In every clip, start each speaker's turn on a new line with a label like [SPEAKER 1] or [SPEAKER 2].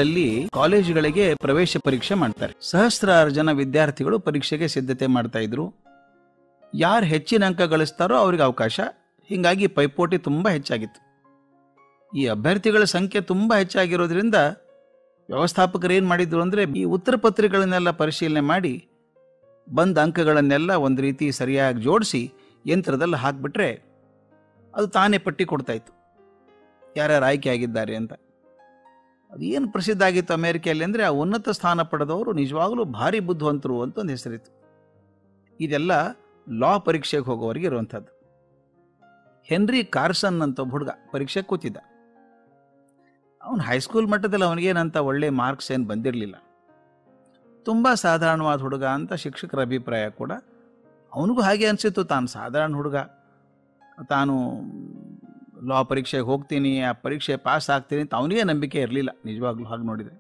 [SPEAKER 1] ಸ್ಕೂಲ್ಗಳಲ್ಲಿ ಕಾಲೇಜುಗಳಿಗೆ ಪ್ರವೇಶ ಪರೀಕ್ಷೆ ಮಾಡ್ತಾರೆ. ಸಹಸ್ರಾರು ಜನ ವಿದ್ಯಾರ್ಥಿಗಳು ಪರೀಕ್ಷೆಗೆ ಸಿದ್ಧತೆ ಮಾಡ್ತಾ ಇದ್ರು. ಯಾರು ಹೆಚ್ಚಿನ ಅಂಕ ಗಳಿಸ್ತಾರೋ ಅವ್ರಿಗೆ ಅವಕಾಶ. ಹೀಗಾಗಿ ಪೈಪೋಟಿ ತುಂಬಾ ಹೆಚ್ಚಾಗಿತ್ತು. ಈ ಅಭ್ಯರ್ಥಿಗಳ ಸಂಖ್ಯೆ ತುಂಬಾ ಹೆಚ್ಚಾಗಿರೋದ್ರಿಂದ ವ್ಯವಸ್ಥಾಪಕರು ಏನ್ ಮಾಡಿದ್ರು ಅಂದ್ರೆ, ಈ ಉತ್ತರ ಪತ್ರಿಕೆಗಳನ್ನೆಲ್ಲ ಪರಿಶೀಲನೆ ಮಾಡಿ ಬಂದ ಅಂಕಗಳನ್ನೆಲ್ಲ ಒಂದು ರೀತಿ ಸರಿಯಾಗಿ ಜೋಡಿಸಿ ಯಂತ್ರದಲ್ಲಿ ಹಾಕ್ಬಿಟ್ರೆ ಅದು ತಾನೇ ಪಟ್ಟಿ ಕೊಡ್ತಾ ಇತ್ತು ಯಾರ್ಯಾರು ಆಯ್ಕೆ ಆಗಿದ್ದಾರೆ ಅಂತ. ಅದು ಏನು ಪ್ರಸಿದ್ಧ ಆಗಿತ್ತು ಅಮೆರಿಕೆಯಲ್ಲಿ ಅಂದರೆ, ಆ ಉನ್ನತ ಸ್ಥಾನ ಪಡೆದವರು ನಿಜವಾಗ್ಲೂ ಭಾರಿ ಬುದ್ಧಿವಂತರು ಅಂತ ಒಂದು ಹೆಸರಿತ್ತು. ಇದೆಲ್ಲ ಲಾ ಪರೀಕ್ಷೆಗೆ ಹೋಗೋವರೆಗೆ ಇರುವಂಥದ್ದು. ಹೆನ್ರಿ ಕಾರ್ಸನ್ ಅಂತ ಒಬ್ಬ ಹುಡುಗ ಪರೀಕ್ಷೆಗೆ ಕೂತಿದ್ದ. ಅವನು ಹೈಸ್ಕೂಲ್ ಮಟ್ಟದಲ್ಲಿ ಅವನಿಗೇನಂತ ಒಳ್ಳೆ ಮಾರ್ಕ್ಸ್ ಏನು ಬಂದಿರಲಿಲ್ಲ. ತುಂಬ ಸಾಧಾರಣವಾದ ಹುಡುಗ ಅಂತ ಶಿಕ್ಷಕರ ಅಭಿಪ್ರಾಯ ಕೂಡ. ಅವನಿಗೂ ಹಾಗೆ ಅನಿಸಿತ್ತು, ತಾನು ಸಾಧಾರಣ ಹುಡುಗ, ತಾನು ಲಾ ಪರೀಕ್ಷೆಗೆ ಹೋಗ್ತೀನಿ, ಆ ಪರೀಕ್ಷೆ ಪಾಸ್ ಆಗ್ತೀನಿ ಅಂತ ಅವನಿಗೆ ನಂಬಿಕೆ ಇರಲಿಲ್ಲ ನಿಜವಾಗ್ಲೂ ಹಾಗೆ ನೋಡಿದರೆ.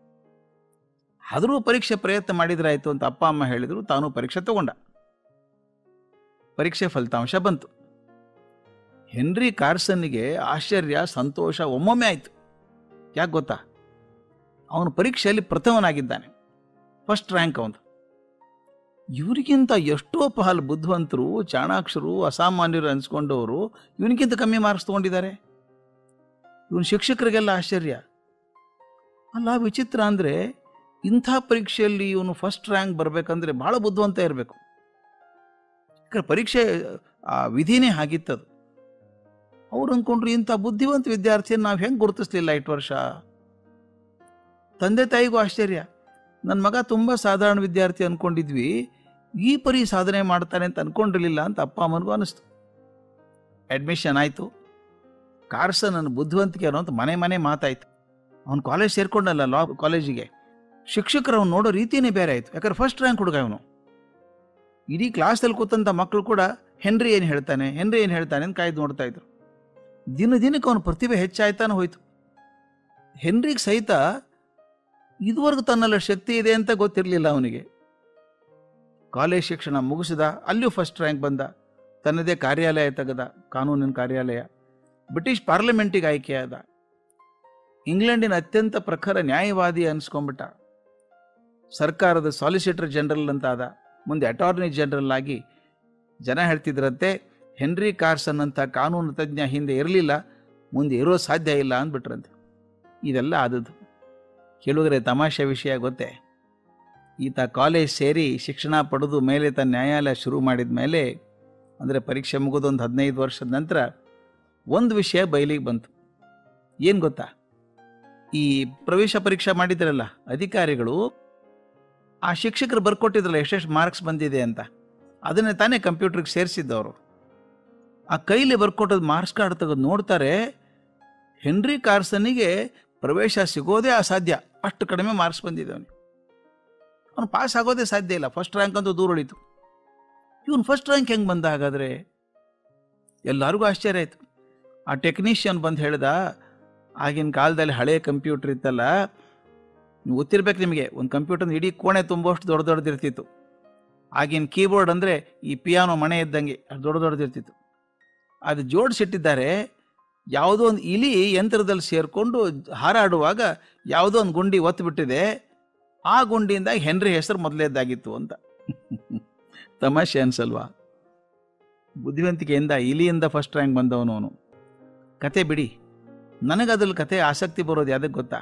[SPEAKER 1] ಆದರೂ ಪರೀಕ್ಷೆ ಪ್ರಯತ್ನ ಮಾಡಿದ್ರಾಯ್ತು ಅಂತ ಅಪ್ಪ ಅಮ್ಮ ಹೇಳಿದರು. ತಾನು ಪರೀಕ್ಷೆ ತಗೊಂಡ. ಪರೀಕ್ಷೆ ಫಲಿತಾಂಶ ಬಂತು. ಹೆನ್ರಿ ಕಾರ್ಸನ್ನಿಗೆ ಆಶ್ಚರ್ಯ, ಸಂತೋಷ ಒಮ್ಮೊಮ್ಮೆ ಆಯಿತು. ಯಾಕೆ ಗೊತ್ತಾ? ಅವನು ಪರೀಕ್ಷೆಯಲ್ಲಿ ಪ್ರಥಮನಾಗಿದ್ದಾನೆ, ಫಸ್ಟ್ ರ್ಯಾಂಕ್ ಅವನು. ಇವರಿಗಿಂತ ಎಷ್ಟೋ ಪಹಲ್ ಬುದ್ಧಿವಂತರು, ಚಾಣಾಕ್ಷರು, ಅಸಾಮಾನ್ಯರು ಅನಿಸ್ಕೊಂಡವರು ಇವನಿಗಿಂತ ಕಮ್ಮಿ ಮಾರ್ಕ್ಸ್ ತಗೊಂಡಿದ್ದಾರೆ. ಇವನು ಶಿಕ್ಷಕರಿಗೆಲ್ಲ ಆಶ್ಚರ್ಯ. ಅಲ್ಲ, ವಿಚಿತ್ರ ಅಂದರೆ ಇಂಥ ಪರೀಕ್ಷೆಯಲ್ಲಿ ಇವನು ಫಸ್ಟ್ ರ್ಯಾಂಕ್ ಬರಬೇಕಂದ್ರೆ ಭಾಳ ಬುದ್ಧಿವಂತ ಇರಬೇಕು. ಯಾಕಂದ್ರೆ ಪರೀಕ್ಷೆ ಆ ವಿಧಿನೇ ಆಗಿತ್ತದು. ಅವ್ರು ಅಂದ್ಕೊಂಡ್ರು, ಇಂಥ ಬುದ್ಧಿವಂತ ವಿದ್ಯಾರ್ಥಿಯನ್ನು ನಾವು ಹೆಂಗೆ ಗುರುತಿಸ್ಲಿಲ್ಲ ಇಷ್ಟು ವರ್ಷ. ತಂದೆ ತಾಯಿಗೂ ಆಶ್ಚರ್ಯ. ನನ್ನ ಮಗ ತುಂಬ ಸಾಧಾರಣ ವಿದ್ಯಾರ್ಥಿ ಅಂದ್ಕೊಂಡಿದ್ವಿ, ಈ ಪರಿ ಸಾಧನೆ ಮಾಡ್ತಾನೆ ಅಂತ ಅಂದ್ಕೊಂಡಿರಲಿಲ್ಲ ಅಂತ ಅಪ್ಪ ಅಮ್ಮನಿಗೂ ಅನ್ನಿಸ್ತು. ಅಡ್ಮಿಷನ್ ಆಯಿತು. ಕಾರ್ಸನ್ ನನ್ನ ಬುದ್ಧಿವಂತಿಕೆ ಅನ್ನೋಂಥ ಮನೆ ಮನೆ ಮಾತಾಯಿತು. ಅವನು ಕಾಲೇಜ್ ಸೇರ್ಕೊಂಡಲ್ಲ, ಲಾ ಕಾಲೇಜಿಗೆ. ಶಿಕ್ಷಕರು ಅವ್ನು ನೋಡೋ ರೀತಿಯೇ ಬೇರೆ ಆಯಿತು. ಯಾಕಂದ್ರೆ ಫಸ್ಟ್ ರ್ಯಾಂಕ್ ಹುಡುಗ ಅವನು. ಇಡೀ ಕ್ಲಾಸಲ್ಲಿ ಕೂತಂಥ ಮಕ್ಕಳು ಕೂಡ ಹೆನ್ರಿ ಏನು ಹೇಳ್ತಾನೆ, ಹೆನ್ರಿ ಏನು ಹೇಳ್ತಾನೆ ಅಂತ ಕಾಯ್ದು ನೋಡ್ತಾ ಇದ್ರು. ದಿನ ದಿನಕ್ಕೆ ಅವನ ಪ್ರತಿಭೆ ಹೆಚ್ಚಾಯ್ತಾನೆ ಹೋಯ್ತು. ಹೆನ್ರಿಗೆ ಸಹಿತ ಇದುವರೆಗೂ ತನ್ನೆಲ್ಲ ಶಕ್ತಿ ಇದೆ ಅಂತ ಗೊತ್ತಿರಲಿಲ್ಲ ಅವನಿಗೆ. ಕಾಲೇಜ್ ಶಿಕ್ಷಣ ಮುಗಿಸಿದ, ಅಲ್ಲಿಯೂ ಫಸ್ಟ್ ರ್ಯಾಂಕ್ ಬಂದ. ತನ್ನದೇ ಕಾರ್ಯಾಲಯ ತೆಗೆದ, ಕಾನೂನಿನ ಕಾರ್ಯಾಲಯ. ಬ್ರಿಟಿಷ್ ಪಾರ್ಲಿಮೆಂಟಿಗೆ ಆಯ್ಕೆಯಾದ. ಇಂಗ್ಲೆಂಡಿನ ಅತ್ಯಂತ ಪ್ರಖರ ನ್ಯಾಯವಾದಿ ಅನಿಸ್ಕೊಂಡ್ಬಿಟ್ಟ. ಸರ್ಕಾರದ ಸಾಲಿಸಿಟರ್ ಜನರಲ್ ಅಂತ ಆದ. ಮುಂದೆ ಅಟಾರ್ನಿ ಜನರಲ್ ಆಗಿ. ಜನ ಹೇಳ್ತಿದ್ರಂತೆ, ಹೆನ್ರಿ ಕಾರ್ಸನ್ ಅಂತ ಕಾನೂನು ತಜ್ಞ ಹಿಂದೆ ಇರಲಿಲ್ಲ, ಮುಂದೆ ಇರೋ ಸಾಧ್ಯ ಇಲ್ಲ ಅಂದ್ಬಿಟ್ರಂತೆ. ಇದೆಲ್ಲ ಆದದ್ದು. ಕೇಳುಗರೆ, ತಮಾಷೆ ವಿಷಯ ಗೊತ್ತೇ? ಈತ ಕಾಲೇಜ್ ಸೇರಿ ಶಿಕ್ಷಣ ಪಡೆದು ಮೇಲೆ ತನ್ನ ನ್ಯಾಯಾಲಯ ಶುರು ಮಾಡಿದ ಮೇಲೆ, ಅಂದರೆ ಪರೀಕ್ಷೆ ಮುಗಿದೊಂದು 15 ವರ್ಷದ ನಂತರ ಒಂದು ವಿಷಯ ಬಯಲಿಗೆ ಬಂತು. ಏನು ಗೊತ್ತಾ? ಈ ಪ್ರವೇಶ ಪರೀಕ್ಷೆ ಮಾಡಿದ್ರಲ್ಲ ಅಧಿಕಾರಿಗಳು, ಆ ಶಿಕ್ಷಕರು ಬರ್ಕೊಟ್ಟಿದ್ರಲ್ಲ ಎಷ್ಟೆಷ್ಟು ಮಾರ್ಕ್ಸ್ ಬಂದಿದೆ ಅಂತ, ಅದನ್ನೇ ತಾನೇ ಕಂಪ್ಯೂಟರ್ಗೆ ಸೇರಿಸಿದ್ದವರು. ಆ ಕೈಲಿ ಬರ್ಕೊಟ್ಟದ ಮಾರ್ಕ್ಸ್ ಕಾರ್ಡ್ ತೆಗೆದು ನೋಡ್ತಾರೆ, ಹೆನ್ರಿ ಕಾರ್ಸನ್ನಿಗೆ ಪ್ರವೇಶ ಸಿಗೋದೇ ಅಸಾಧ್ಯ, ಅಷ್ಟು ಕಡಿಮೆ ಮಾರ್ಕ್ಸ್ ಬಂದಿದೆ ಅವನಿಗೆ. ಅವನು ಪಾಸ್ ಆಗೋದೇ ಸಾಧ್ಯ ಇಲ್ಲ. ಫಸ್ಟ್ ರ್ಯಾಂಕ್ ಅಂತೂ ದೂರ ಉಳಿತು. ಇವನು ಫಸ್ಟ್ ರ್ಯಾಂಕ್ ಹೆಂಗೆ ಬಂದ ಹಾಗಾದರೆ? ಎಲ್ಲರಿಗೂ ಆಶ್ಚರ್ಯ ಆಯಿತು. ಆ ಟೆಕ್ನಿಷಿಯನ್ ಬಂದು ಹೇಳ್ದ, ಆಗಿನ ಕಾಲದಲ್ಲಿ ಹಳೆಯ ಕಂಪ್ಯೂಟರ್ ಇತ್ತಲ್ಲ, ನೀವು ಗೊತ್ತಿರ್ಬೇಕು ನಿಮಗೆ, ಒಂದು ಕಂಪ್ಯೂಟರ್ ಇಡೀ ಕೋಣೆ ತುಂಬುವಷ್ಟು ದೊಡ್ಡ ದೊಡ್ಡದಿರ್ತಿತ್ತು. ಆಗಿನ ಕೀಬೋರ್ಡ್ ಅಂದರೆ ಈ ಪಿಯಾನೋ ಮನೆ ಇದ್ದಂಗೆ ಅಷ್ಟು ದೊಡ್ಡ ದೊಡ್ಡದಿರ್ತಿತ್ತು. ಅದು ಜೋಡಿಸಿಟ್ಟಿದ್ದಾರೆ. ಯಾವುದೋ ಒಂದು ಇಲಿ ಯಂತ್ರದಲ್ಲಿ ಸೇರಿಕೊಂಡು ಹಾರಾಡುವಾಗ ಯಾವುದೋ ಒಂದು ಗುಂಡಿ ಒತ್ತುಬಿಟ್ಟಿದೆ. ಆ ಗುಂಡಿಯಿಂದ ಹೆನ್ರಿ ಹೆಸರು ಮೊದಲೇದಾಗಿತ್ತು ಅಂತ. ತಮಾಷೆ ಅನ್ಸಲ್ವಾ? ಬುದ್ಧಿವಂತಿಕೆಯಿಂದ ಇಲಿಯಿಂದ ಫಸ್ಟ್ ರ್ಯಾಂಕ್ ಬಂದವನು ಅವನು. ಕತೆ ಬಿಡಿ, ನನಗದ್ರಲ್ಲಿ ಕತೆ ಆಸಕ್ತಿ ಬರೋದು ಯಾವುದಕ್ಕೆ ಗೊತ್ತಾ?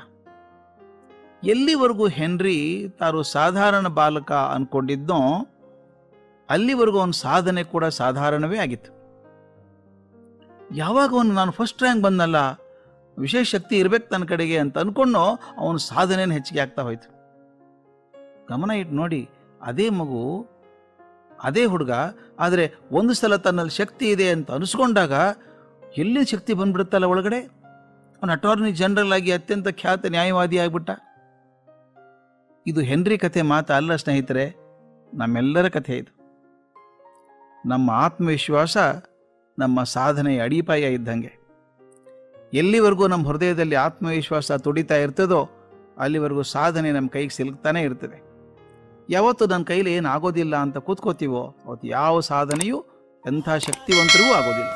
[SPEAKER 1] ಎಲ್ಲಿವರೆಗೂ ಹೆನ್ರಿ ತಾನು ಸಾಧಾರಣ ಬಾಲಕ ಅಂದ್ಕೊಂಡಿದ್ದೋ ಅಲ್ಲಿವರೆಗೂ ಅವನ ಸಾಧನೆ ಕೂಡ ಸಾಧಾರಣವೇ ಆಗಿತ್ತು. ಯಾವಾಗ ಅವನು ನಾನು ಫಸ್ಟ್ ರ್ಯಾಂಕ್ ಬಂದಲ್ಲ, ವಿಶೇಷ ಶಕ್ತಿ ಇರಬೇಕು ತನ್ನ ಕಡೆಗೆ ಅಂತ ಅಂದ್ಕೊಂಡು ಅವನ ಸಾಧನೆಯನ್ನು ಹೆಚ್ಚಿಗೆ ಆಗ್ತಾ ಹೋಯ್ತು. ಗಮನ ಇಟ್ಟು ನೋಡಿ, ಅದೇ ಮಗು, ಅದೇ ಹುಡುಗ, ಆದರೆ ಒಂದು ಸಲ ತನ್ನಲ್ಲಿ ಶಕ್ತಿ ಇದೆ ಅಂತ ಅನಿಸ್ಕೊಂಡಾಗ ಎಲ್ಲಿ ಶಕ್ತಿ ಬಂದ್ಬಿಡುತ್ತಲ್ಲ ಒಳಗಡೆ. ಅವನು ಅಟಾರ್ನಿ ಜನರಲ್ ಆಗಿ ಅತ್ಯಂತ ಖ್ಯಾತ ನ್ಯಾಯವಾದಿ ಆಗಿಬಿಟ್ಟ. ಇದು ಹೆನ್ರಿ ಕಥೆ ಮಾತ್ರ ಅಲ್ಲ ಸ್ನೇಹಿತರೆ, ನಮ್ಮೆಲ್ಲರ ಕಥೆ ಇದು. ನಮ್ಮ ಆತ್ಮವಿಶ್ವಾಸ ನಮ್ಮ ಸಾಧನೆಯ ಅಡಿಪಾಯ ಇದ್ದಂಗೆ. ಎಲ್ಲಿವರೆಗೂ ನಮ್ಮ ಹೃದಯದಲ್ಲಿ ಆತ್ಮವಿಶ್ವಾಸ ತುಡಿತಾ ಇರ್ತದೋ ಅಲ್ಲಿವರೆಗೂ ಸಾಧನೆ ನಮ್ಮ ಕೈಗೆ ಸಿಲುಕ್ತಾನೆ ಇರ್ತದೆ. ಯಾವತ್ತು ನನ್ನ ಕೈಲಿ ಏನು ಆಗೋದಿಲ್ಲ ಅಂತ ಕೂತ್ಕೋತೀವೋ ಅವತ್ತು ಯಾವ ಸಾಧನೆಯೂ ಎಂಥ ಶಕ್ತಿವಂತರಿಗೂ ಆಗೋದಿಲ್ಲ.